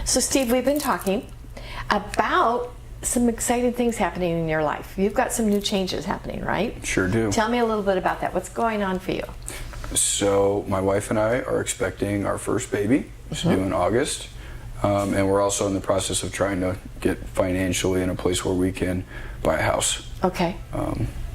So Steve, we've been talking about some exciting things happening in your life. You've got some new changes happening, right? Sure do. Tell me a little bit about that. What's going on for you? So my wife and I are expecting our first baby. It's due in August. And we're also in the process of trying to get financially in a place where we can buy a house. Okay.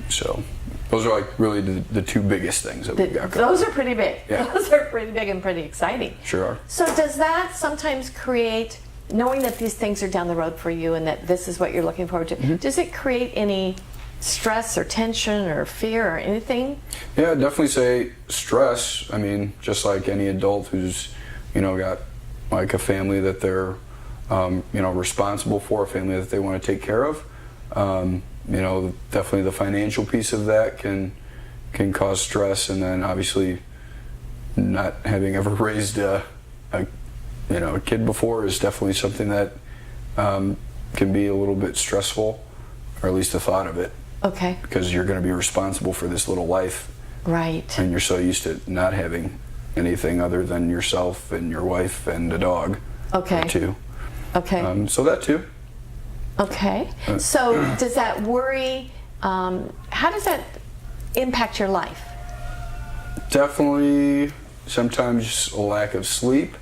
So those are like really the two biggest things that we've got going. Those are pretty big. Yeah. Those are pretty big and pretty exciting. Sure are. So does that sometimes create, knowing that these things are down the road for you and that this is what you're looking forward to, does it create any stress or tension or fear or anything? Yeah, I'd definitely say stress. I mean, just like any adult who's, got like a family that they're, responsible for, a family that they want to take care of. Definitely the financial piece of that can cause stress, and then obviously not having ever raised a kid before is definitely something that can be a little bit stressful, or at least the thought of it. Okay. Because you're going to be responsible for this little life. Right. And you're so used to not having anything other than yourself and your wife and a dog. Okay. Or two. Okay. So that too. Okay. So does that worry, how does that impact your life? Definitely sometimes a lack of sleep.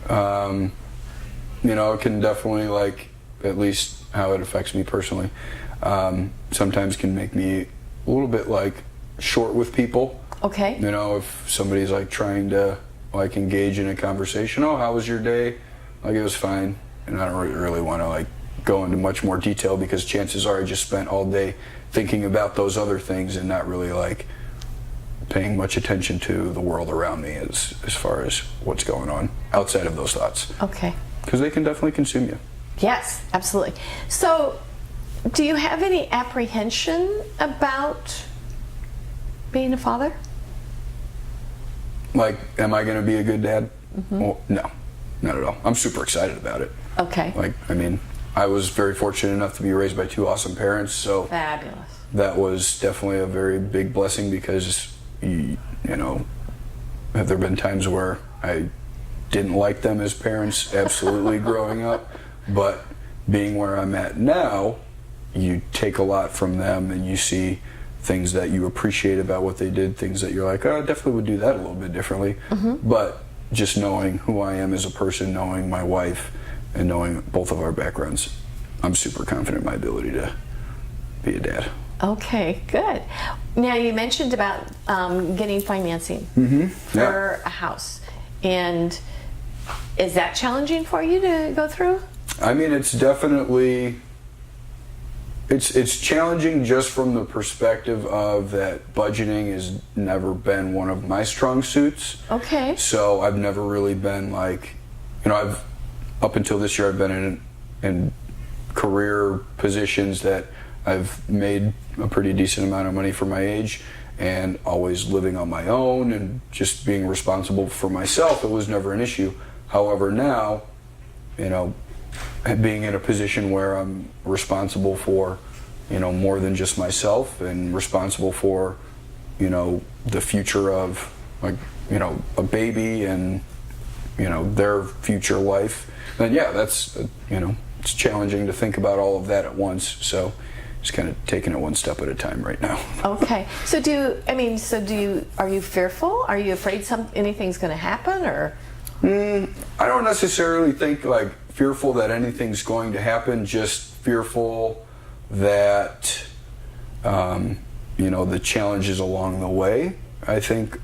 It can definitely, like, at least how it affects me personally, sometimes can make me a little bit like short with people. Okay. If somebody's like trying to like engage in a conversation, oh, how was your day? Like, it was fine. And I don't really want to like go into much more detail, because chances are I just spent all day thinking about those other things and not really like paying much attention to the world around me as far as what's going on outside of those thoughts. Okay. Because they can definitely consume you. Yes, absolutely. So do you have any apprehension about being a father? Like, am I going to be a good dad? Well, no, not at all. I'm super excited about it. Okay. Like, I mean, I was very fortunate enough to be raised by two awesome parents, so Fabulous. that was definitely a very big blessing, because, have there been times where I didn't like them as parents? Absolutely, growing up. But being where I'm at now, you take a lot from them, and you see things that you appreciate about what they did, things that you're like, oh, I definitely would do that a little bit differently. But just knowing who I am as a person, knowing my wife, and knowing both of our backgrounds, I'm super confident in my ability to be a dad. Okay, good. Now, you mentioned about getting financing for a house. And is that challenging for you to go through? I mean, it's definitely, it's challenging just from the perspective of that budgeting has never been one of my strong suits. Okay. So I've never really been like, up until this year, I've been in career positions that I've made a pretty decent amount of money for my age, and always living on my own and just being responsible for myself. It was never an issue. However, now, being in a position where I'm responsible for, more than just myself, and responsible for, the future of, like, a baby and, their future life, then yeah, that's, it's challenging to think about all of that at once. So just kind of taking it one step at a time right now. Okay. So are you fearful? Are you afraid anything's going to happen, or? I don't necessarily think like fearful that anything's going to happen, just fearful that, the challenges along the way. I think,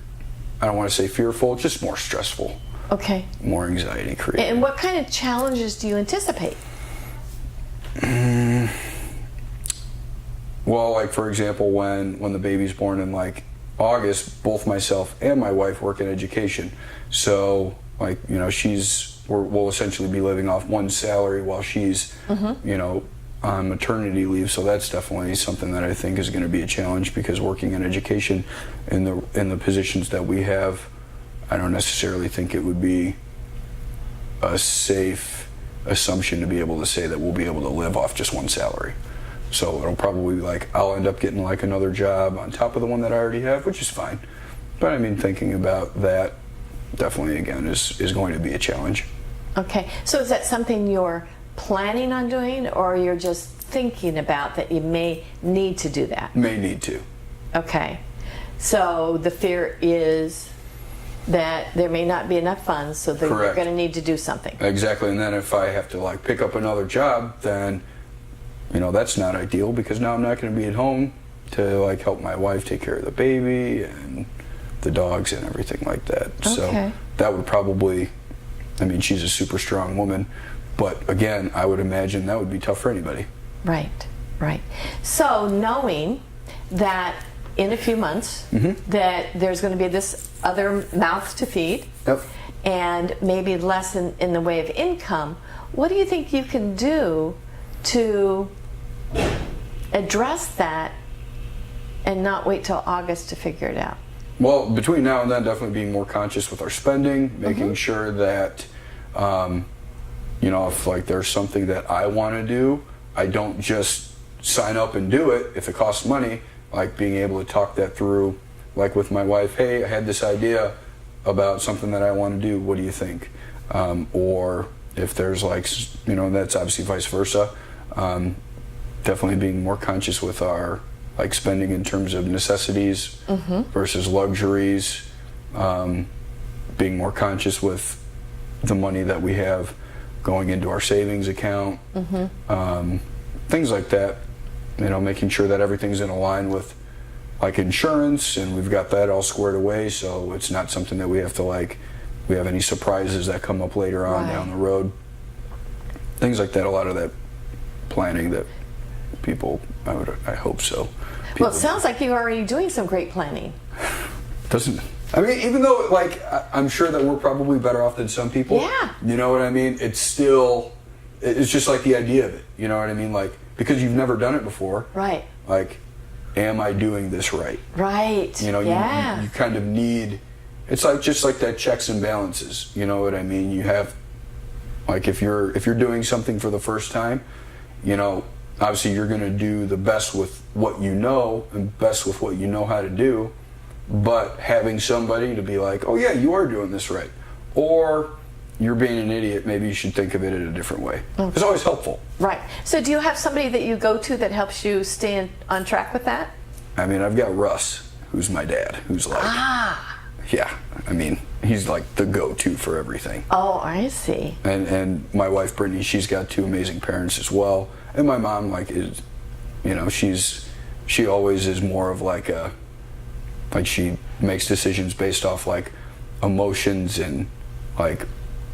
I don't want to say fearful, just more stressful. Okay. More anxiety created. And what kind of challenges do you anticipate? Well, like, for example, when the baby's born in like August, both myself and my wife work in education. So, like, we'll essentially be living off one salary while she's, on maternity leave. So that's definitely something that I think is going to be a challenge, because working in education in the positions that we have, I don't necessarily think it would be a safe assumption to be able to say that we'll be able to live off just one salary. So it'll probably be like, I'll end up getting like another job on top of the one that I already have, which is fine. But I mean, thinking about that definitely, again, is going to be a challenge. Okay. So is that something you're planning on doing, or you're just thinking about that you may need to do that? May need to. Okay. So the fear is that there may not be enough funds, so that you're Correct. going to need to do something. Exactly. And then if I have to like pick up another job, then that's not ideal, because now I'm not going to be at home to like help my wife take care of the baby and the dogs and everything like that. Okay. So that would probably, she's a super strong woman, but again, I would imagine that would be tough for anybody. Right, right. So knowing that in a few months Mm-hmm. that there's going to be this other mouth to feed, Yep. and maybe less in the way of income, what do you think you can do to address that and not wait till August to figure it out? Well, between now and then, definitely being more conscious with our spending, making sure that, if like there's something that I want to do, I don't just sign up and do it if it costs money. Like being able to talk that through, like with my wife. Hey, I had this idea about something that I want to do. What do you think? Or if there's like, that's obviously vice versa. Definitely being more conscious with our like spending in terms of necessities versus luxuries. Being more conscious with the money that we have going into our savings account. Things like that. Making sure that everything's in line with like insurance, and we've got that all squared away, so it's not something that we have have any surprises that come up later on down the road. Things like that. A lot of that planning that people, I hope so. Well, it sounds like you're already doing some great planning. Even though like I'm sure that we're probably better off than some people. Yeah. You know what I mean? It's just like the idea of it. You know what I mean? Like, because you've never done it before. Right. Like, am I doing this right? Right. You kind of need, it's like just like that checks and balances. You know what I mean? You have, like, if you're doing something for the first time, obviously you're going to do the best with what you know and best with what you know how to do. But having somebody to be like, oh yeah, you are doing this right, or you're being an idiot, maybe you should think of it in a different way. Okay. It's always helpful. Right. So do you have somebody that you go to that helps you stay on track with that? I've got Russ, who's my dad, who's like, yeah, he's like the go-to for everything. Oh, I see. And my wife, Brittany, she's got two amazing parents as well. And my mom, like, is, she always is more of like she makes decisions based off like emotions and like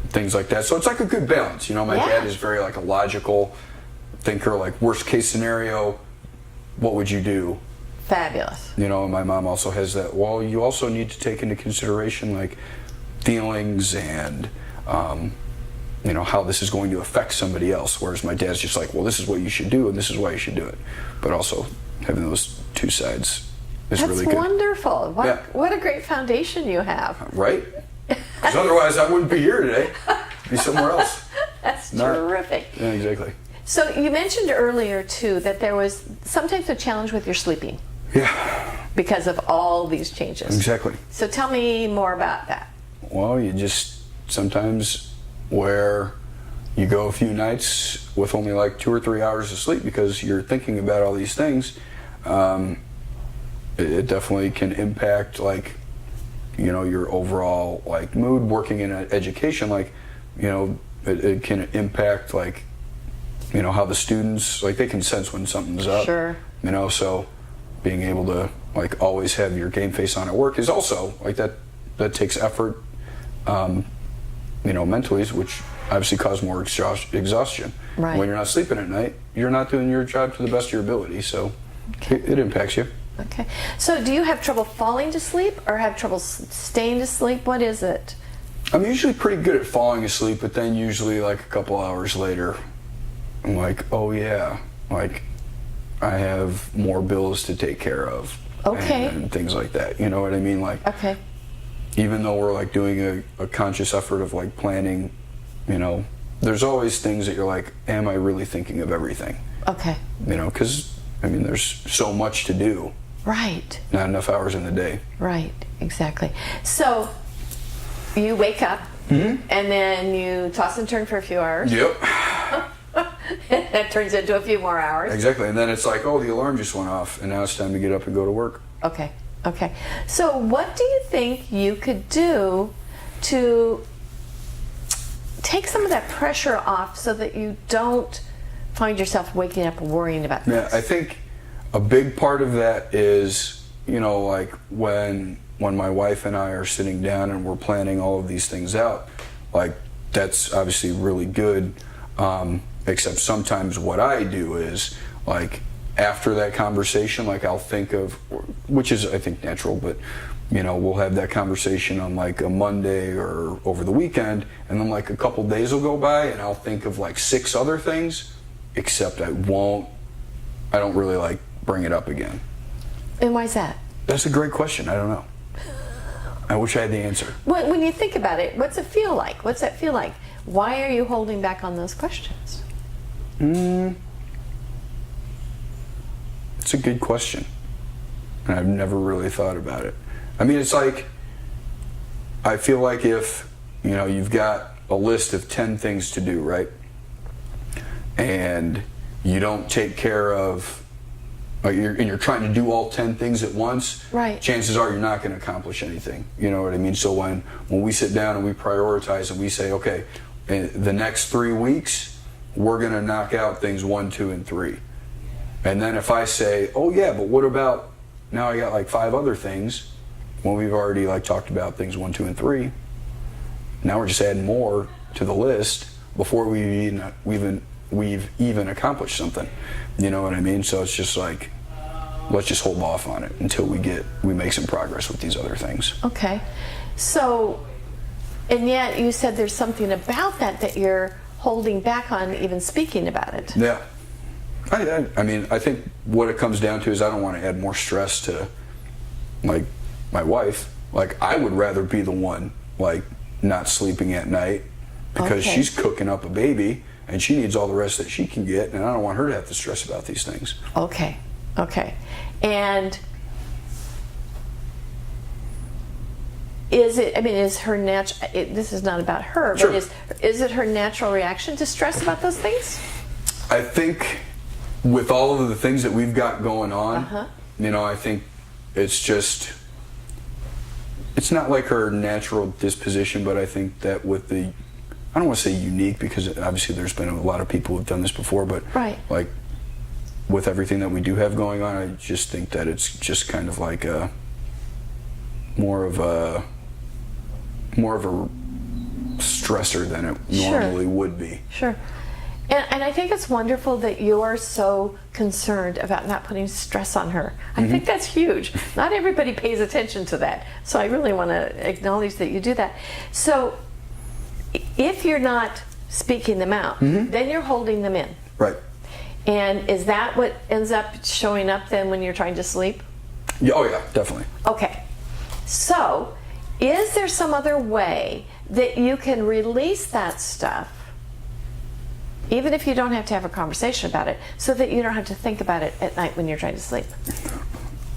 things like that. So it's like a good balance. My dad is very like a logical thinker, like worst case scenario, what would you do? Fabulous. And my mom also has that, well, you also need to take into consideration like feelings and, how this is going to affect somebody else. Whereas my dad's just like, well, this is what you should do and this is why you should do it. But also having those two sides is really good. That's wonderful. What a great foundation you have. Right? Because otherwise I wouldn't be here today. I'd be somewhere else. That's terrific. Yeah, exactly. So you mentioned earlier too that there was some type of challenge with your sleeping. Yeah. Because of all these changes. Exactly. So tell me more about that. Well, you just sometimes where you go a few nights with only like 2 or 3 hours of sleep because you're thinking about all these things, it definitely can impact like, your overall like mood. Working in education, like, it can impact like, how the students, like, they can sense when something's up. Sure. So being able to like always have your game face on at work is also like that takes effort, mentally, which obviously cause more exhaustion. Right. When you're not sleeping at night, you're not doing your job to the best of your ability, so it impacts you. Okay. So do you have trouble falling to sleep or have trouble staying to sleep? What is it? I'm usually pretty good at falling asleep, but then usually like a couple hours later, I'm like, oh yeah, like I have more bills to take care of. Okay. And things like that. You know what I mean? Like, okay. Even though we're like doing a conscious effort of like planning, there's always things that you're like, am I really thinking of everything? Okay. Because there's so much to do. Right. Not enough hours in the day. Right, exactly. So you wake up and then you toss and turn for a few hours. Yep. That turns into a few more hours. Exactly. And then it's like, oh, the alarm just went off, and now it's time to get up and go to work. Okay. Okay. So what do you think you could do to take some of that pressure off so that you don't find yourself waking up worrying about things? Yeah, I think a big part of that is, you know, like when my wife and I are sitting down and we're planning all of these things out, like that's obviously really good. Except sometimes what I do is, like, after that conversation, like I'll think of, which is I think natural, but you know, we'll have that conversation on like a Monday or over the weekend, and then like a couple days will go by and I'll think of like 6 other things, except I don't really like bring it up again. And why is that? That's a great question. I don't know. I wish I had the answer. When you think about it, what's it feel like? What's that feel like? Why are you holding back on those questions? It's a good question, and I've never really thought about it. I mean, it's like, I feel like if, you know, you've got a list of 10 things to do, right? And you don't take care of, you're trying to do all 10 things at once, right? Chances are you're not going to accomplish anything. You know what I mean? So when we sit down and we prioritize and we say, okay, in the next 3 weeks, we're going to knock out things 1, 2, and 3. And then if I say, oh yeah, but what about, now I got like 5 other things, when we've already like talked about things 1, 2, and 3, now we're just adding more to the list before we've even accomplished something. You know what I mean? So it's just like, let's just hold off on it until we make some progress with these other things. Okay. So, and yet you said there's something about that you're holding back on even speaking about it. Yeah. I mean, I think what it comes down to is I don't want to add more stress to, like, my wife. Like, I would rather be the one, like, not sleeping at night because she's cooking up a baby and she needs all the rest that she can get, and I don't want her to have to stress about these things. Okay. Okay. And is her natural, this is not about her, Sure. but is it her natural reaction to stress about those things? I think with all of the things that we've got going on, you know, I think it's not like her natural disposition, but I think that with the, I don't want to say unique, because obviously there's been a lot of people who've done this before, but like with everything that we do have going on, I just think that it's just kind of like more of a stressor than it normally would be. Sure. And I think it's wonderful that you're so concerned about not putting stress on her. I think that's huge. Not everybody pays attention to that. So I really want to acknowledge that you do that. So if you're not speaking them out, then you're holding them in. Right. And is that what ends up showing up then when you're trying to sleep? Yeah, oh yeah, definitely. Okay. So is there some other way that you can release that stuff, even if you don't have to have a conversation about it, so that you don't have to think about it at night when you're trying to sleep?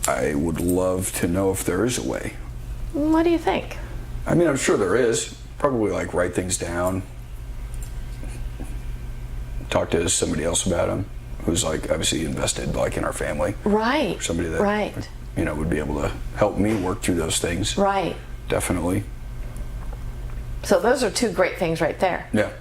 I would love to know if there is a way. What do you think? I mean, I'm sure there is. Probably like write things down, talk to somebody else about them who's like obviously invested like in our family. Right. Or somebody that you know, would be able to help me work through those things. Right. Definitely. So those are 2 great things right there. Yeah.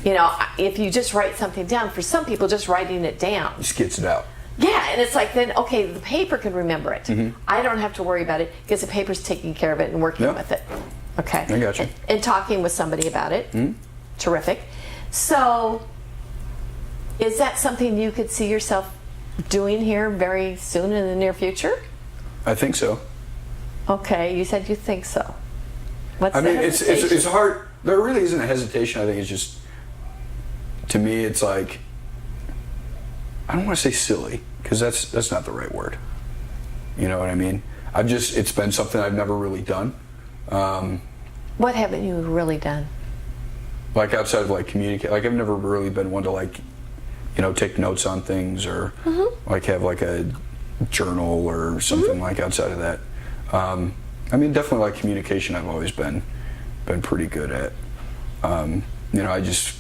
You know, if you just write something down, for some people just writing it down Just gets it out. Yeah, and it's like then, okay, the paper can remember it. I don't have to worry about it because the paper's taking care of it and working with it. Okay. I got you. And talking with somebody about it. Terrific. So, is that something you could see yourself doing here very soon in the near future? I think so. Okay, you said you think so. What's I the mean, it's hard. There really isn't a hesitation. I think it's just, to me, it's like, I don't want to say silly, because that's not the right word. You know what I mean? It's been something I've never really done. What haven't you really done? Like outside of like communicate, like I've never really been one to like, you know, take notes on things or like have like a journal or something like outside of that. I mean, definitely like communication I've always been pretty good at. I just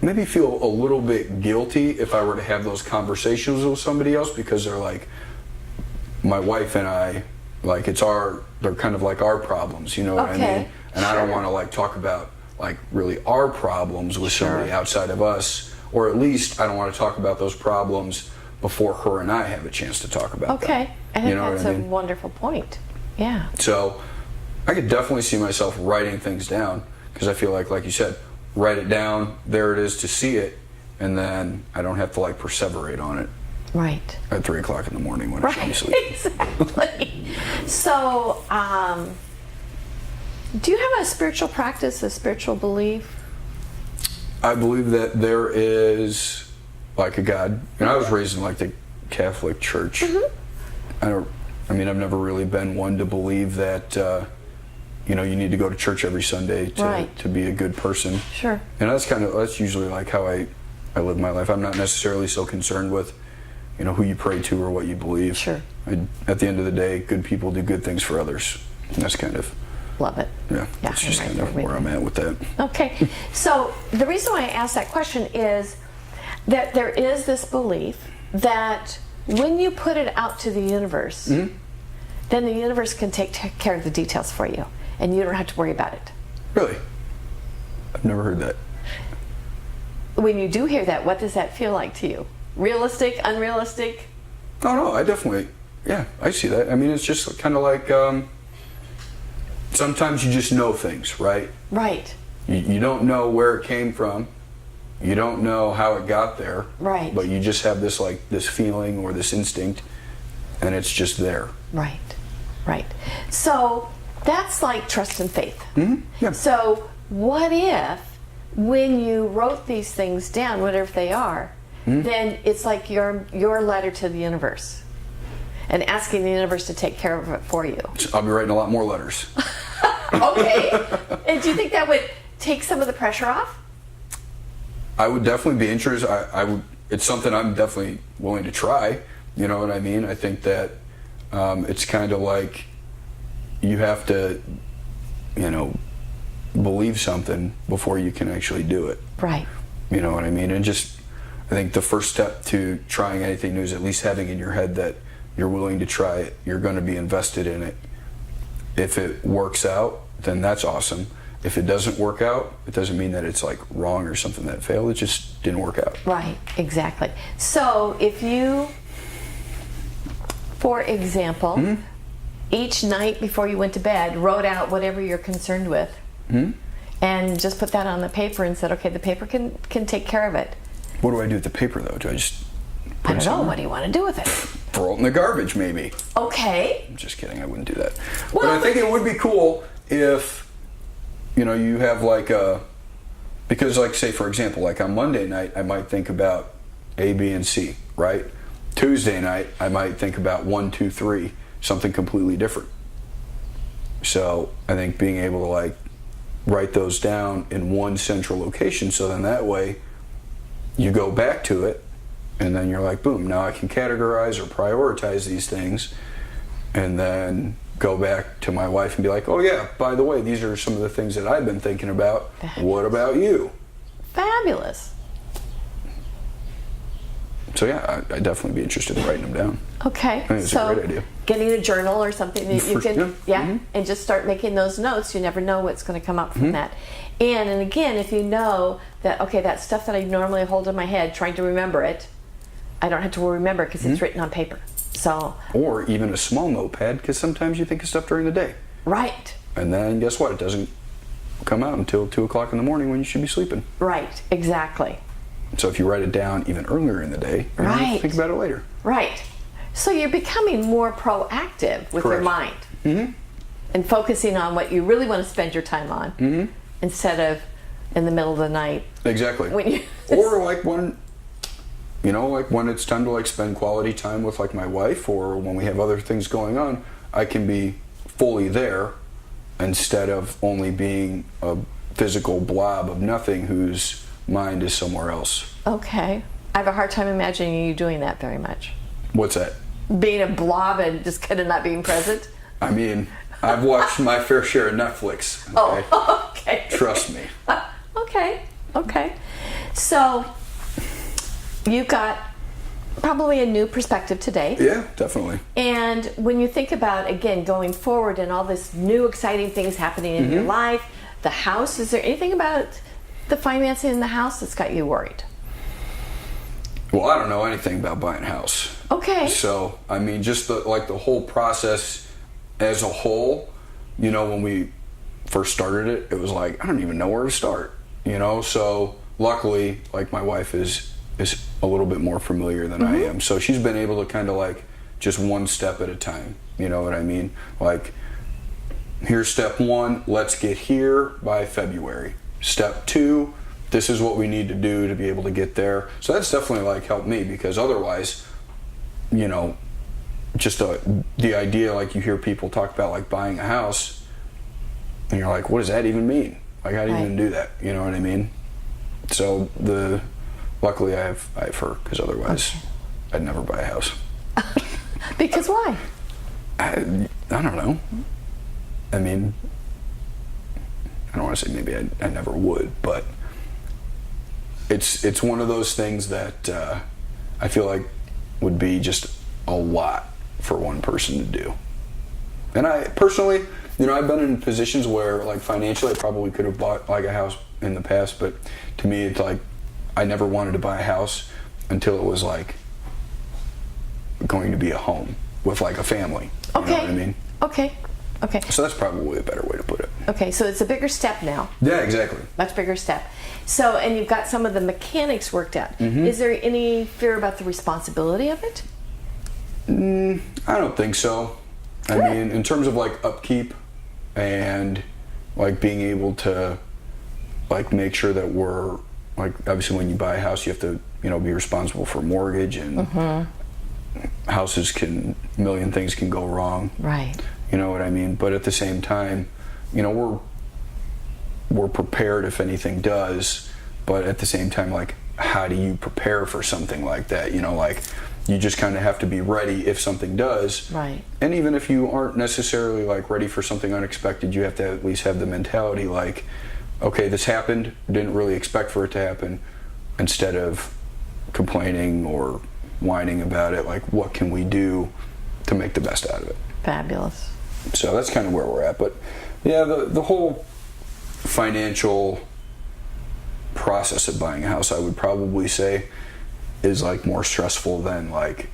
maybe feel a little bit guilty if I were to have those conversations with somebody else, because they're like, my wife and I, like they're kind of like our problems, you know what I mean? And I don't want to like talk about like really our problems with somebody outside of us, or at least I don't want to talk about those problems before her and I have a chance to talk about them. I think that's a wonderful point. Yeah. So I could definitely see myself writing things down, because I feel like you said, write it down, there it is to see it, and then I don't have to like perseverate on it. Right. At 3 o'clock in the morning when I should be sleeping. Exactly. So, do you have a spiritual practice, a spiritual belief? I believe that there is like a God, and I was raised in like the Catholic Church. I've never really been one to believe that you need to go to church every Sunday to be a good person. Sure. And that's usually like how I live my life. I'm not necessarily so concerned with who you pray to or what you believe. Sure. At the end of the day, good people do good things for others. And that's kind of... Love it. Yeah, that's just kind of where I'm at with that. Okay. So the reason why I asked that question is that there is this belief that when you put it out to the universe, then the universe can take care of the details for you, and you don't have to worry about it. Really? I've never heard that. When you do hear that, what does that feel like to you? Realistic, unrealistic? Oh, no, I definitely, I see that. I mean, it's just kind of like, sometimes you just know things, right? Right. You don't know where it came from. You don't know how it got there. Right. But you just have this feeling or this instinct, and it's just there. Right. Right. So that's like trust and faith. Mm-hmm. Yeah. So what if when you wrote these things down, whatever they are, then it's like your letter to the universe and asking the universe to take care of it for you. I'll be writing a lot more letters. Okay. And do you think that would take some of the pressure off? I would definitely be interested. It's something I'm definitely willing to try. You know what I mean? I think that it's kind of like you have to, believe something before you can actually do it. Right. You know what I mean? And I think the first step to trying anything new is at least having in your head that you're willing to try it. You're going to be invested in it. If it works out, then that's awesome. If it doesn't work out, it doesn't mean that it's like wrong or something that failed. It just didn't work out. Right, exactly. So if you, for example, each night before you went to bed, wrote out whatever you're concerned with, and just put that on the paper and said, okay, the paper can take care of it. What do I do with the paper, though? Do I just I don't know. What do you want to do with it? Throw it in the garbage, maybe. Okay. I'm just kidding. I wouldn't do that. Well, but I think it would be cool if, you have because say for example, like on Monday night, I might think about A, B, and C, right? Tuesday night, I might think about 1, 2, 3, something completely different. So I think being able to write those down in one central location, so then that way you go back to it, and then you're like, boom, now I can categorize or prioritize these things, and then go back to my wife and be like, oh yeah, by the way, these are some of the things that I've been thinking about. Fabulous. What about you? Fabulous. So yeah, I'd definitely be interested in writing them down. Okay. I think it's a great idea. Getting a journal or something that you can, Mm-hmm. and just start making those notes. You never know what's going to come up from that. And again, if you know that, okay, that stuff that I normally hold in my head, trying to remember it, I don't have to remember because it's written on paper. So. Or even a small notepad, because sometimes you think of stuff during the day. Right. And then guess what? It doesn't come out until 2 o'clock in the morning when you should be sleeping. Right. Exactly. So if you write it down even earlier in the day, you don't have to think about it later. Right. So you're becoming more proactive with your mind. And focusing on what you really want to spend your time on instead of in the middle of the night. Exactly. When you or when it's time to spend quality time with my wife, or when we have other things going on, I can be fully there instead of only being a physical blob of nothing whose mind is somewhere else. Okay. I have a hard time imagining you doing that very much. What's that? Being a blob and just kind of not being present. I mean, I've watched my fair share of Netflix. Okay? Oh, okay. Trust me. Okay. So you've got probably a new perspective today. Yeah, definitely. And when you think about, again, going forward and all this new exciting things happening in your life, the house, is there anything about the financing in the house that's got you worried? Well, I don't know anything about buying a house. Okay. So, I mean, just the whole process as a whole, you know, when we first started it, it was like, I don't even know where to start, you know? So, luckily, like, my wife is a little bit more familiar than I am. So, she's been able to kind of like just one step at a time, you know what I mean? Like, here's step one, let's get here by February. Step two, this is what we need to do to be able to get there. So that's definitely like helped me, because otherwise, you know, just the idea, like you hear people talk about like buying a house and you're like, what does that even mean? Like, how do you even do that? You know what I mean? So luckily I have her, because otherwise I'd never buy a house. Because why? I don't know. I mean, I don't want to say maybe I never would, but it's one of those things that I feel like would be just a lot for one person to do. And I personally, you know, I've been in positions where like financially I probably could have bought like a house in the past, but to me it's like I never wanted to buy a house until it was like going to be a home with like a family. You know what I mean? Okay. So that's probably a better way to put it. Okay, so it's a bigger step now. Yeah, exactly. Much bigger step. So, and you've got some of the mechanics worked out. Is there any fear about the responsibility of it? I don't think so. Good. I mean, in terms of like upkeep and like being able to like make sure that we're like, obviously when you buy a house you have to, you know, be responsible for mortgage, and houses a million things can go wrong. Right. You know what I mean? But at the same time, you know, we're prepared if anything does, but at the same time, like, how do you prepare for something like that? You know, like, you just kind of have to be ready if something does. Right. And even if you aren't necessarily like ready for something unexpected, you have to at least have the mentality like, okay, this happened, didn't really expect for it to happen, instead of complaining or whining about it, like, what can we do to make the best out of it? Fabulous. So that's kind of where we're at. But yeah, the whole financial process of buying a house, I would probably say, is like more stressful than like,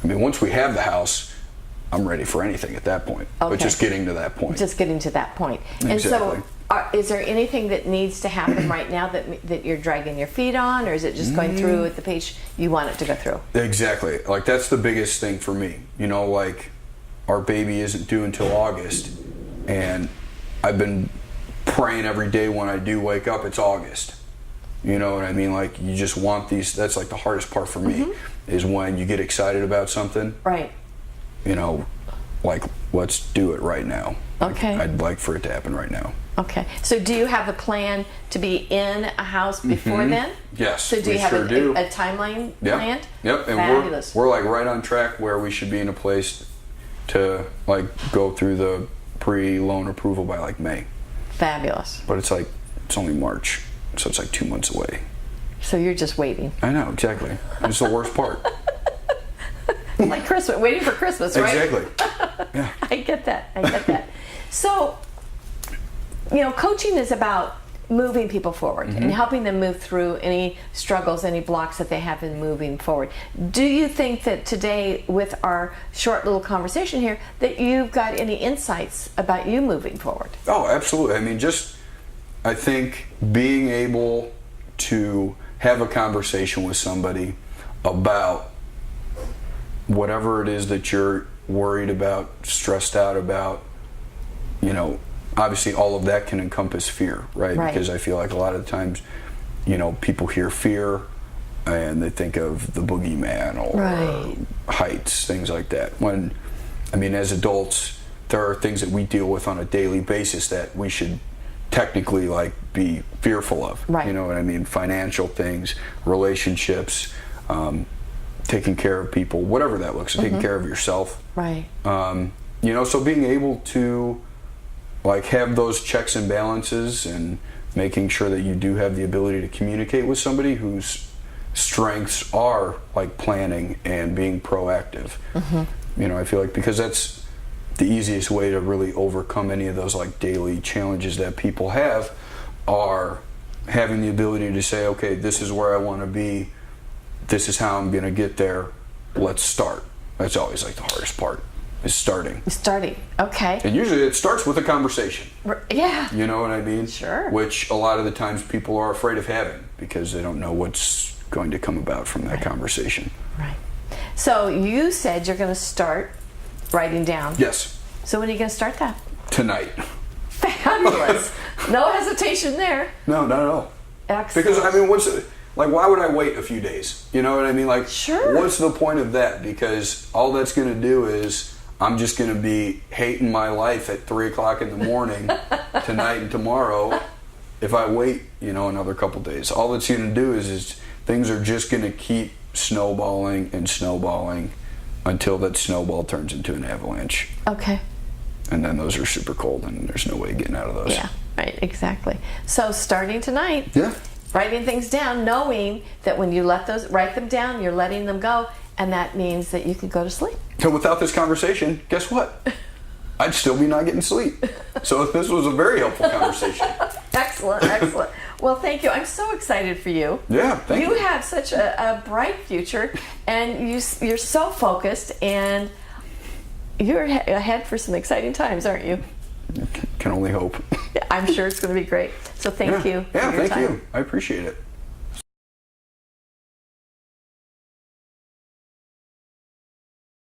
I mean, once we have the house, I'm ready for anything at that point. Okay. But just getting to that point. Just getting to that point. Exactly. And so, is there anything that needs to happen right now that you're dragging your feet on, or is it just going through at the pace you want it to go through? Exactly. Like, that's the biggest thing for me. You know, like, our baby isn't due until August, and I've been praying every day when I do wake up, it's August. You know what I mean? Like, you just want these, that's like the hardest part for me, is when you get excited about something. Right. You know, like, let's do it right now. Okay. I'd like for it to happen right now. Okay. So do you have a plan to be in a house before then? Yes. So do you have a timeline planned? Yep. And Fabulous. we're like right on track where we should be in a place to like go through the pre-loan approval by like May. Fabulous. But it's like, it's only March, so it's like 2 months away. So you're just waiting. I know, exactly. It's the worst part. Like Christmas, waiting for Christmas, right? Exactly. Yeah. I get that. So, you know, coaching is about moving people forward and helping them move through any struggles, any blocks that they have in moving forward. Do you think that today, with our short little conversation here, that you've got any insights about you moving forward? Oh, absolutely. I mean, just, I think being able to have a conversation with somebody about whatever it is that you're worried about, stressed out about, you know, obviously all of that can encompass fear, right? Because I feel like a lot of the times, you know, people hear fear and they think of the boogeyman or heights, things like that. When, I mean, as adults, there are things that we deal with on a daily basis that we should technically like be fearful of. Right. You know what I mean? Financial things, relationships, taking care of people, whatever that looks, taking care of yourself. Right. so being able to like have those checks and balances and making sure that you do have the ability to communicate with somebody whose strengths are like planning and being proactive. I feel like because that's the easiest way to really overcome any of those like daily challenges that people have, are having the ability to say, okay, this is where I want to be, this is how I'm going to get there, let's start. That's always like the hardest part, is starting. Okay. And usually it starts with a conversation. Yeah. You know what I mean? Sure. Which a lot of the times people are afraid of having because they don't know what's going to come about from that conversation. Right. So you said you're going to start writing down. Yes. So when are you going to start that? Tonight. Fabulous. No hesitation there. No, not at all. Excellent. Because, I mean, why would I wait a few days? You know what I mean? Like, sure. What's the point of that? Because all that's going to do is I'm just going to be hating my life at 3 o'clock in the morning tonight and tomorrow if I wait, another couple days. All that's going to do is things are just going to keep snowballing and snowballing until that snowball turns into an avalanche. Okay. And then those are super cold and there's no way of getting out of those. Yeah, right, exactly. So starting tonight, yeah, writing things down, knowing that when you write them down, you're letting them go, and that means that you can go to sleep. So without this conversation, guess what? I'd still be not getting sleep. So this was a very helpful conversation. Excellent. Well, thank you. I'm so excited for you. Yeah, thank you. You have such a bright future, and you're so focused, and you're ahead for some exciting times, aren't you? Can only hope. I'm sure it's going to be great. So thank you. Yeah, for your thank time. you. I appreciate it.